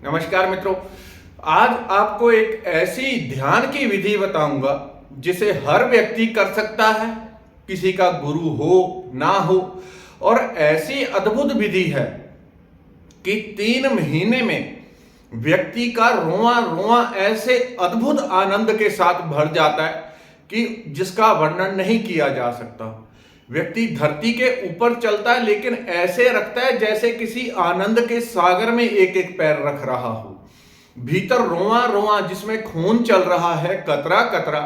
नमस्कार मित्रों। आज आपको एक ऐसी ध्यान की विधि बताऊंगा जिसे हर व्यक्ति कर सकता है, किसी का गुरु हो ना हो। और ऐसी अद्भुत विधि है कि 3 महीने में व्यक्ति का रोआ रोआ ऐसे अद्भुत आनंद के साथ भर जाता है कि जिसका वर्णन नहीं किया जा सकता। व्यक्ति धरती के ऊपर चलता है लेकिन ऐसे रखता है जैसे किसी आनंद के सागर में एक एक पैर रख रहा हो। भीतर रोआ रोआ जिसमें खून चल रहा है, कतरा कतरा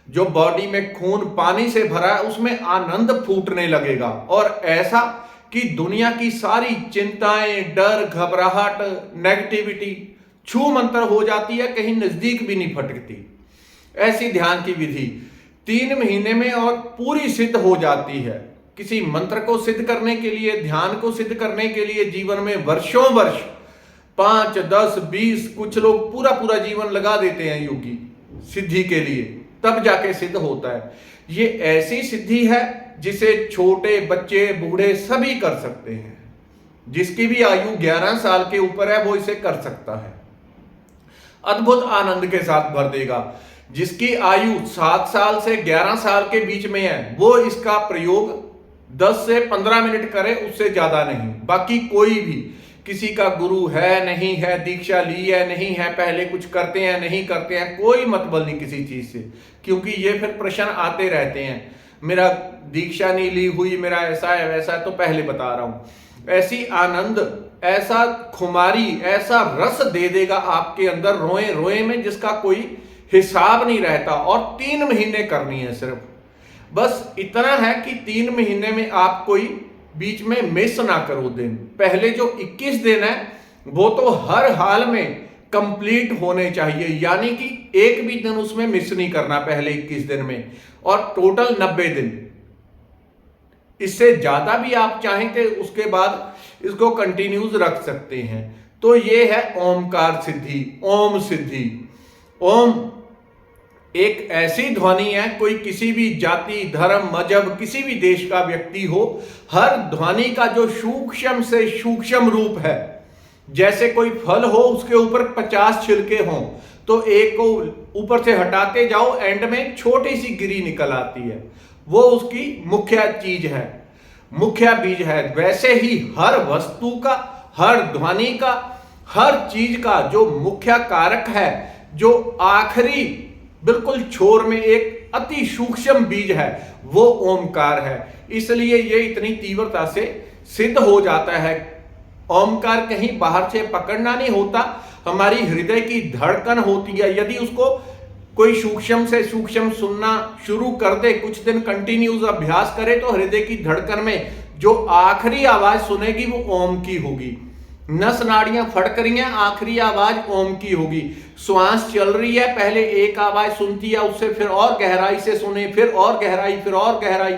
जो बॉडी में खून पानी से भरा है, उसमें आनंद फूटने लगेगा। और ऐसा कि दुनिया की सारी चिंताएं, डर, घबराहट, नेगेटिविटी छू मंतर हो जाती है, कहीं नजदीक भी नहीं फटकती। ऐसी ध्यान की विधि 3 महीने में और पूरी सिद्ध हो जाती है। किसी मंत्र को सिद्ध करने के लिए, ध्यान को सिद्ध करने के लिए जीवन में वर्षों वर्ष 5, 10, 20, कुछ लोग पूरा पूरा जीवन लगा देते हैं योगी सिद्धि के लिए, तब जाके सिद्ध होता है। ये ऐसी सिद्धि है जिसे छोटे बच्चे, बूढ़े सभी कर सकते हैं। जिसकी भी आयु 11 साल के ऊपर है वो इसे कर सकता है। अद्भुत आनंद के साथ भर देगा। जिसकी आयु 7 साल से 11 साल के बीच में है वो इसका प्रयोग 10 से 15 मिनट करे, उससे ज्यादा नहीं। बाकी कोई भी, किसी का गुरु है नहीं है, दीक्षा ली है नहीं है, पहले कुछ करते हैं नहीं करते हैं, कोई मतलब नहीं किसी चीज से। क्योंकि ये फिर प्रश्न आते रहते हैं, मेरा दीक्षा नहीं ली हुई, मेरा ऐसा है वैसा है। तो पहले बता रहा हूं, ऐसी आनंद, ऐसा खुमारी, ऐसा रस दे देगा आपके अंदर रोए रोए में जिसका कोई हिसाब नहीं रहता। और 3 महीने करनी है सिर्फ। बस इतना है कि 3 महीने में आप कोई बीच में मिस ना करो दिन। पहले जो 21 दिन है वो तो हर हाल में कंप्लीट होने चाहिए, यानी कि एक भी दिन उसमें मिस नहीं करना पहले 21 दिन में। और टोटल 90 दिन। इससे ज्यादा भी आप चाहें तो उसके बाद इसको कंटिन्यूज रख सकते हैं। तो ये है ओमकार सिद्धि, ओम सिद्धि। ओम एक ऐसी ध्वनि है, कोई किसी भी जाति, धर्म, मजहब, किसी भी देश का व्यक्ति हो, हर ध्वनि का जो सूक्ष्म से सूक्ष्म रूप है, जैसे कोई फल हो उसके ऊपर 50 छिलके हों तो एक को ऊपर से हटाते जाओ, एंड में छोटी सी गिरी निकल आती है, वो उसकी मुख्य चीज है, मुख्य बीज है। वैसे ही हर वस्तु का, हर ध्वनि का, हर चीज का जो मुख्य कारक है, जो आखिरी बिल्कुल छोर में एक अति सूक्ष्म बीज है, वो ओमकार है। इसलिए ये इतनी तीव्रता से सिद्ध हो जाता है। ओमकार कहीं बाहर से पकड़ना नहीं होता, हमारी हृदय की धड़कन होती है। यदि उसको कोई सूक्ष्म से सूक्ष्म सुनना शुरू कर दे, कुछ दिन कंटिन्यूस अभ्यास करे, तो हृदय की धड़कन में जो आखिरी आवाज सुनेगी वो ओम की होगी। नस नाड़ियां फड़क रही हैं, आखिरी आवाज ओम की होगी। श्वास चल रही है, पहले एक आवाज सुनती है, उससे फिर और गहराई से सुने, फिर और गहराई, फिर और गहराई,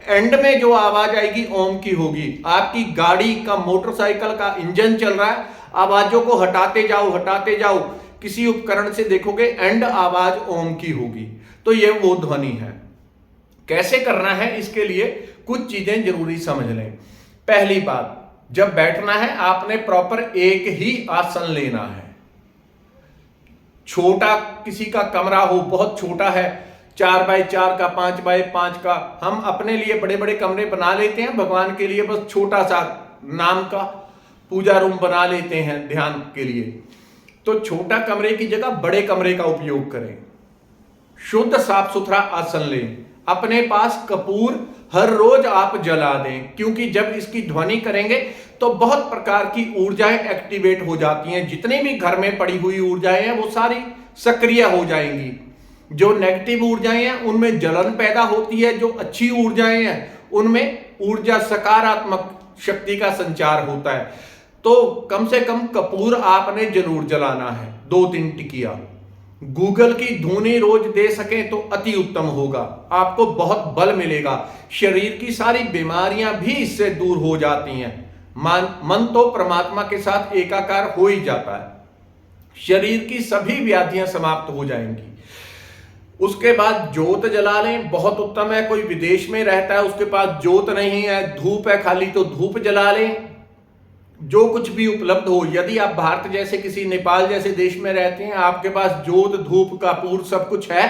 एंड में जो आवाज आएगी ओम की होगी। आपकी गाड़ी का, मोटरसाइकिल का इंजन चल रहा है, आवाजों को हटाते जाओ हटाते जाओ, किसी उपकरण से देखोगे एंड आवाज ओम की होगी। तो ये वो ध्वनि है। कैसे करना है, इसके लिए कुछ चीजें जरूरी समझ लें। पहली बात, जब बैठना है आपने प्रॉपर एक ही आसन लेना है। छोटा किसी का कमरा हो, बहुत छोटा है, 4x4 का, 5x5 का, हम अपने लिए बड़े बड़े कमरे बना लेते हैं, भगवान के लिए बस छोटा सा नाम का पूजा रूम बना लेते हैं ध्यान के लिए। तो छोटा कमरे की जगह बड़े कमरे का उपयोग करें। शुद्ध साफ सुथरा आसन लें। अपने पास कपूर हर रोज आप जला दें, क्योंकि जब इसकी ध्वनि करेंगे तो बहुत प्रकार की ऊर्जाएं एक्टिवेट हो जाती हैं। जितनी भी घर में पड़ी हुई ऊर्जाएं हैं वो सारी सक्रिय हो जाएंगी। जो नेगेटिव ऊर्जाएं हैं उनमें जलन पैदा होती है, जो अच्छी ऊर्जाएं हैं उनमें ऊर्जा, सकारात्मक शक्ति का संचार होता है। तो कम से कम कपूर आपने जरूर जलाना है, 2-3 टिकिया। गूगल की धुनी रोज दे सकें तो अति उत्तम होगा, आपको बहुत बल मिलेगा। शरीर की सारी बीमारियां भी इससे दूर हो जाती हैं। मन तो परमात्मा के साथ एकाकार हो ही जाता है। शरीर की सभी व्याधियां समाप्त हो जाएंगी। उसके बाद जोत जला लें, बहुत उत्तम है। कोई विदेश में रहता है, उसके पास जोत नहीं है, धूप है खाली, तो धूप जला लें। जो कुछ भी उपलब्ध हो, यदि आप भारत जैसे किसी नेपाल जैसे देश में रहते हैं, आपके पास जोत धूप कपूर सब कुछ है,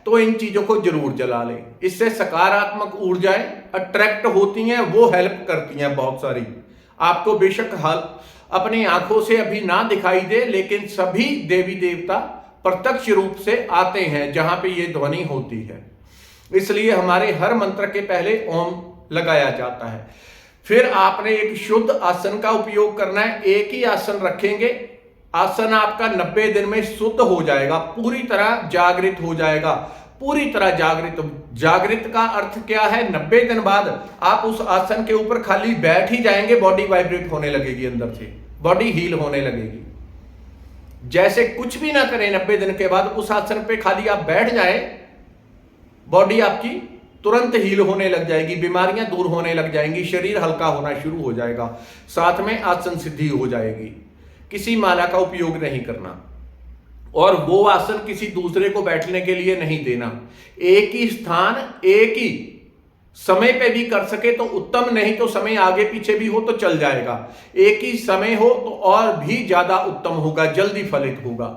तो इन चीजों को जरूर जला लें। इससे सकारात्मक ऊर्जाएं अट्रैक्ट होती हैं, वो हेल्प करती हैं बहुत सारी। आपको बेशक हाल अपनी आंखों से अभी ना दिखाई दे, लेकिन सभी देवी देवता प्रत्यक्ष रूप से आते हैं जहां पे ये ध्वनि होती है। इसलिए हमारे हर मंत्र के पहले ओम लगाया जाता है। फिर आपने एक शुद्ध आसन का उपयोग करना है। एक ही आसन रखेंगे, आसन आपका 90 दिन में शुद्ध हो जाएगा, पूरी तरह जागृत हो जाएगा, पूरी तरह जागृत। जागृत का अर्थ क्या है? 90 दिन बाद आप उस आसन के ऊपर खाली बैठ ही जाएंगे, बॉडी वाइब्रेट होने लगेगी, अंदर से बॉडी हील होने लगेगी। जैसे कुछ भी ना करें, 90 दिन के बाद उस आसन पे खाली आप बैठ जाएं, बॉडी आपकी तुरंत हील होने लग जाएगी, बीमारियां दूर होने लग जाएंगी, शरीर हल्का होना शुरू हो जाएगा, साथ में आसन सिद्धि हो जाएगी। किसी माला का उपयोग नहीं करना, और वो आसन किसी दूसरे को बैठने के लिए नहीं देना। एक ही स्थान एक ही समय पे भी कर सके तो उत्तम, नहीं तो समय आगे पीछे भी हो तो चल जाएगा। एक ही समय हो तो और भी ज्यादा उत्तम होगा, जल्दी फलित होगा।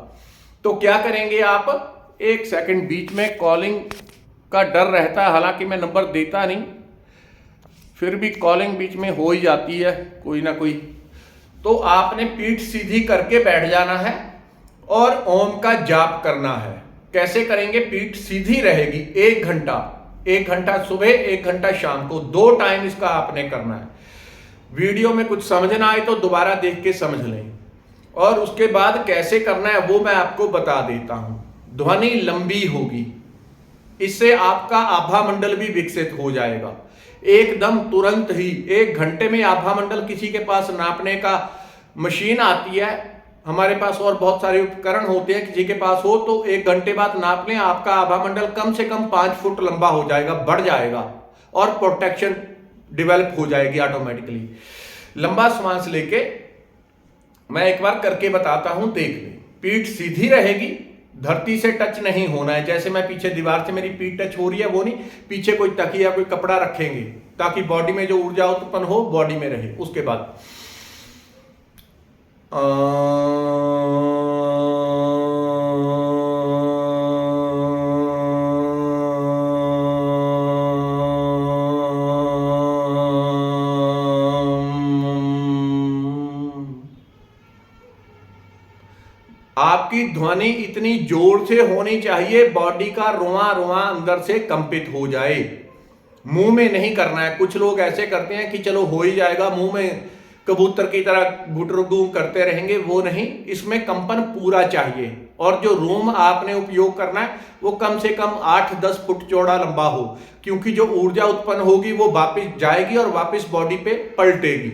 तो क्या करेंगे आप? 1 सेकंड, बीच में कॉलिंग का डर रहता है, हालांकि मैं नंबर देता नहीं, फिर भी कॉलिंग बीच में हो ही जाती है कोई ना कोई। तो आपने पीठ सीधी करके बैठ जाना है और ओम का जाप करना है। कैसे करेंगे? पीठ सीधी रहेगी, 1 घंटा, 1 घंटा सुबह, 1 घंटा शाम को, 2 टाइम इसका आपने करना है। वीडियो में कुछ समझ ना आए तो दोबारा देख के समझ लें, और उसके बाद कैसे करना है वो मैं आपको बता देता हूं। ध्वनि लंबी होगी, इससे आपका आभा मंडल भी विकसित हो जाएगा एकदम तुरंत ही। 1 घंटे में आभा मंडल, किसी के पास नापने का मशीन आती है, हमारे पास और बहुत सारे उपकरण होते हैं, किसी के पास हो तो 1 घंटे बाद नाप लें, आपका आभा मंडल कम से कम 5 फुट लंबा हो जाएगा, बढ़ जाएगा, और प्रोटेक्शन डेवलप हो जाएगी ऑटोमेटिकली। लंबा श्वास लेके मैं एक बार करके बताता हूं, देख लें। पीठ सीधी रहेगी, धरती से टच नहीं होना है। जैसे मैं पीछे दीवार से मेरी पीठ टच हो रही है वो नहीं, पीछे कोई तकिया कोई कपड़ा रखेंगे ताकि बॉडी में जो ऊर्जा उत्पन्न हो बॉडी में रहे। उसके बाद आपकी ध्वनि इतनी जोर से होनी चाहिए, बॉडी का रोआ रोआ अंदर से कंपित हो जाए। मुंह में नहीं करना है। कुछ लोग ऐसे करते हैं कि चलो हो ही जाएगा, मुंह में कबूतर की तरह गुटरुगू करते रहेंगे, वो नहीं। इसमें कंपन पूरा चाहिए, और जो रूम आपने उपयोग करना है वो कम से कम 8-10 फुट चौड़ा लंबा हो, क्योंकि जो ऊर्जा उत्पन्न होगी वो वापस जाएगी और वापस बॉडी पे पलटेगी।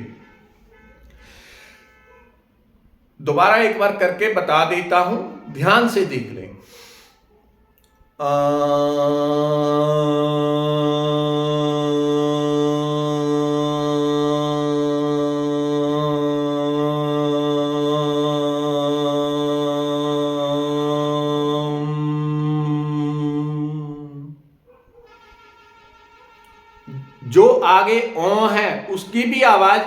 दोबारा एक बार करके बता देता हूं, ध्यान से देख लें। जो आगे ओ है उसकी भी आवाज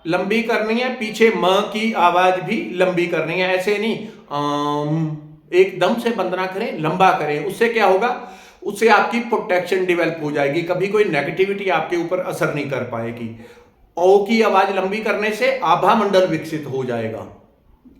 लंबी करनी है, पीछे म की आवाज भी लंबी करनी है। ऐसे नहीं एकदम से बंद ना करें, लंबा करें। उससे क्या होगा? उससे आपकी प्रोटेक्शन डेवलप हो जाएगी, कभी कोई नेगेटिविटी आपके ऊपर असर नहीं कर पाएगी। ओ की आवाज लंबी करने से आभा मंडल विकसित हो जाएगा।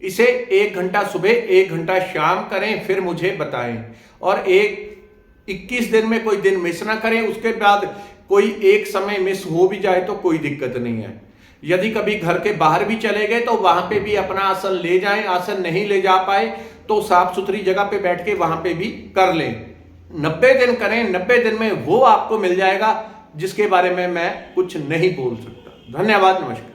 इसे 1 घंटा सुबह, 1 घंटा शाम करें, फिर मुझे बताएं। और 21 दिन में कोई दिन मिस ना करें। उसके बाद कोई एक समय मिस हो भी जाए तो कोई दिक्कत नहीं है। यदि कभी घर के बाहर भी चले गए तो वहां पे भी अपना आसन ले जाएं। आसन नहीं ले जा पाए तो साफ सुथरी जगह पे बैठ के वहां पे भी कर लें। 90 दिन करें, 90 दिन में वो आपको मिल जाएगा जिसके बारे में मैं कुछ नहीं बोल सकता। धन्यवाद, नमस्कार।